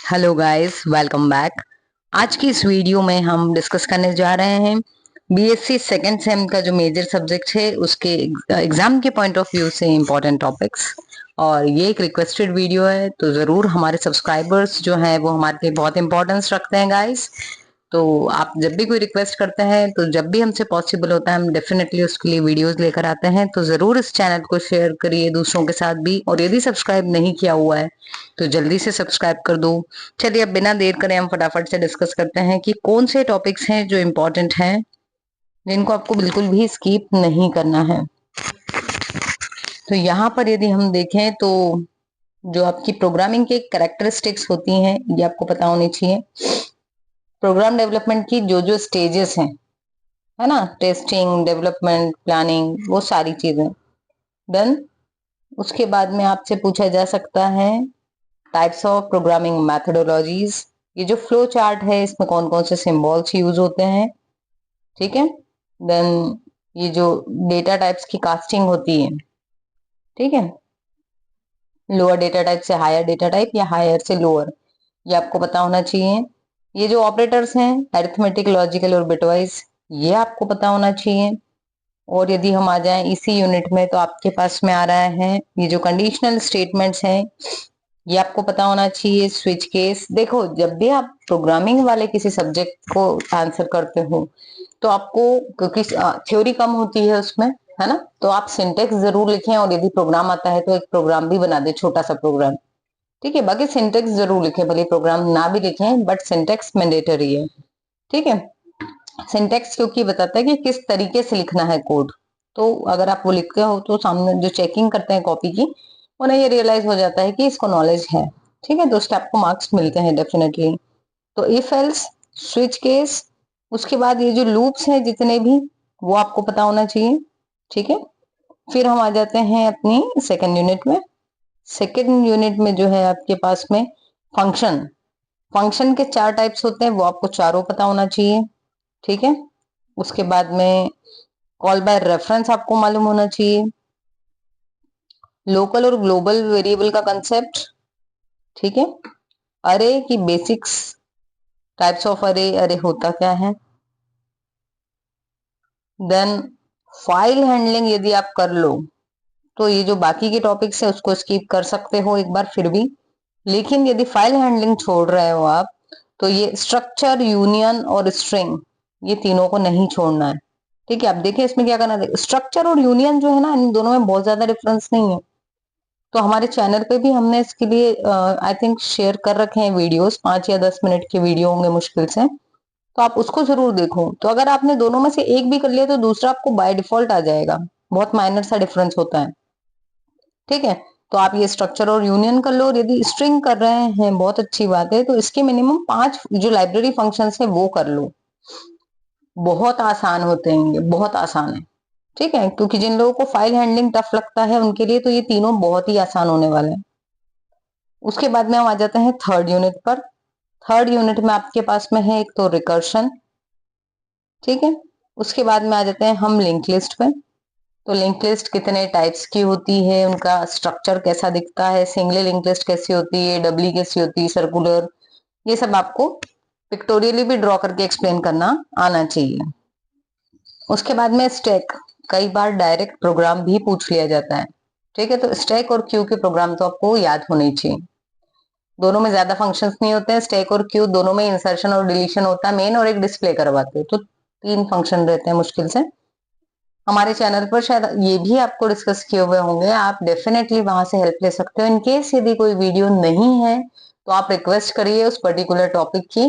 Hello guys, welcome back. आज की इस वीडियो में हम डिस्कस करने जा रहे हैं बीएससी सेकेंड सेम का जो मेजर सब्जेक्ट है उसके एग्जाम के पॉइंट ऑफ व्यू से इम्पोर्टेंट टॉपिक्स। और ये एक रिक्वेस्टेड वीडियो है, तो ज़रूर हमारे सब्सक्राइबर्स जो हैं वो हमारे लिए बहुत इंपॉर्टेंस रखते हैं गाइस। तो आप जब भी कोई रिक्वेस्ट करते हैं, तो जब भी हमसे पॉसिबल होता है हम डेफिनेटली उसके लिए वीडियोस लेकर आते हैं। तो जरूर इस चैनल को शेयर करिए दूसरों के साथ भी, और यदि सब्सक्राइब नहीं किया हुआ है तो जल्दी से सब्सक्राइब कर दो। चलिए अब बिना देर करें हम फटाफट से डिस्कस करते हैं कि कौन से टॉपिक्स हैं जो इम्पोर्टेंट हैं, जिनको आपको बिल्कुल भी स्किप नहीं करना है। तो यहाँ पर यदि हम देखें तो जो आपकी प्रोग्रामिंग के कैरेक्टरिस्टिक्स होती हैं ये आपको पता होनी चाहिए। प्रोग्राम डेवलपमेंट की जो जो स्टेजेस हैं, है ना, टेस्टिंग, डेवलपमेंट, प्लानिंग, वो सारी चीजें डन। उसके बाद में आपसे पूछा जा सकता है टाइप्स ऑफ प्रोग्रामिंग मैथडोलॉजीज। ये जो फ्लो चार्ट है इसमें कौन कौन से सिंबल्स यूज होते हैं, ठीक है। देन ये जो डेटा टाइप्स की कास्टिंग होती है, ठीक है, लोअर डेटा टाइप से हायर डेटा टाइप या हायर से लोअर, ये आपको पता होना चाहिए। ये जो ऑपरेटर्स हैं अरिथमेटिक, लॉजिकल और बिटवाइज, ये आपको पता होना चाहिए। और यदि हम आ जाएं इसी यूनिट में तो आपके पास में आ रहा है ये जो कंडीशनल स्टेटमेंट्स हैं, ये आपको पता होना चाहिए। स्विच केस, देखो जब भी आप प्रोग्रामिंग वाले किसी सब्जेक्ट को आंसर करते हो तो आपको, क्योंकि थ्योरी कम होती है उसमें, है ना, तो आप सिंटेक्स जरूर लिखें, और यदि प्रोग्राम आता है तो एक प्रोग्राम भी बना दे, छोटा सा प्रोग्राम, ठीक है। बाकी सिंटेक्स जरूर लिखें, भले प्रोग्राम ना भी लिखें, बट सिंटेक्स मैंडेटरी है, ठीक है। सिंटेक्स क्योंकि बताता है कि किस तरीके से लिखना है कोड। तो अगर आप वो लिखते हो तो सामने जो चेकिंग करते हैं कॉपी की, उन्हें ये रियलाइज हो जाता है कि इसको नॉलेज है, ठीक है, तो उसके आपको मार्क्स मिलते हैं डेफिनेटली। तो इफ एल्स, स्विच केस, उसके बाद ये जो लूप्स हैं जितने भी, वो आपको पता होना चाहिए, ठीक है। फिर हम आ जाते हैं अपनी सेकेंड यूनिट में। सेकेंड यूनिट में जो है आपके पास में फंक्शन, फंक्शन के 4 टाइप्स होते हैं, वो आपको चारों पता होना चाहिए, ठीक है। उसके बाद में कॉल बाय रेफरेंस आपको मालूम होना चाहिए। लोकल और ग्लोबल वेरिएबल का कंसेप्ट, ठीक है। अरे की बेसिक्स, टाइप्स ऑफ अरे, अरे होता क्या है। देन फाइल हैंडलिंग यदि आप कर लो तो ये जो बाकी के टॉपिक्स है उसको स्किप कर सकते हो एक बार फिर भी, लेकिन यदि फाइल हैंडलिंग छोड़ रहे हो आप तो ये स्ट्रक्चर, यूनियन और स्ट्रिंग, ये तीनों को नहीं छोड़ना है, ठीक है। अब देखिए इसमें क्या करना है, स्ट्रक्चर और यूनियन जो है ना, इन दोनों में बहुत ज्यादा डिफरेंस नहीं है। तो हमारे चैनल पे भी हमने इसके लिए आई थिंक शेयर कर रखे हैं वीडियोस, 5 या 10 मिनट के वीडियो होंगे मुश्किल से, तो आप उसको जरूर देखो। तो अगर आपने दोनों में से एक भी कर लिया तो दूसरा आपको बाय डिफॉल्ट आ जाएगा, बहुत माइनर सा डिफरेंस होता है, ठीक है। तो आप ये स्ट्रक्चर और यूनियन कर लो, और यदि स्ट्रिंग कर रहे हैं बहुत अच्छी बात है, तो इसके मिनिमम 5 जो लाइब्रेरी फंक्शंस है वो कर लो। बहुत आसान होते हैं ये, बहुत आसान है, ठीक है, क्योंकि जिन लोगों को फाइल हैंडलिंग टफ लगता है उनके लिए तो ये तीनों बहुत ही आसान होने वाले हैं। उसके बाद में हम आ जाते हैं थर्ड यूनिट पर। थर्ड यूनिट में आपके पास में है एक तो रिकर्शन, ठीक है। उसके बाद में आ जाते हैं हम लिंक लिस्ट पे। तो लिंक लिस्ट कितने टाइप्स की होती है, उनका स्ट्रक्चर कैसा दिखता है, सिंगल लिंक लिस्ट कैसी होती है, डबली कैसी होती है, सर्कुलर, ये सब आपको पिक्टोरियली भी ड्रॉ करके एक्सप्लेन करना आना चाहिए। उसके बाद में स्टैक, कई बार डायरेक्ट प्रोग्राम भी पूछ लिया जाता है, ठीक है। तो स्टैक और क्यू के प्रोग्राम तो आपको याद होने चाहिए। दोनों में ज्यादा फंक्शंस नहीं होते हैं, स्टैक और क्यू दोनों में इंसर्शन और डिलीशन होता है मेन, और एक डिस्प्ले करवाते हैं, तो 3 फंक्शन रहते हैं मुश्किल से। हमारे चैनल पर शायद ये भी आपको डिस्कस किए हुए होंगे, आप डेफिनेटली वहां से हेल्प ले सकते हो। इनकेस यदि कोई वीडियो नहीं है तो आप रिक्वेस्ट करिए उस पर्टिकुलर टॉपिक की,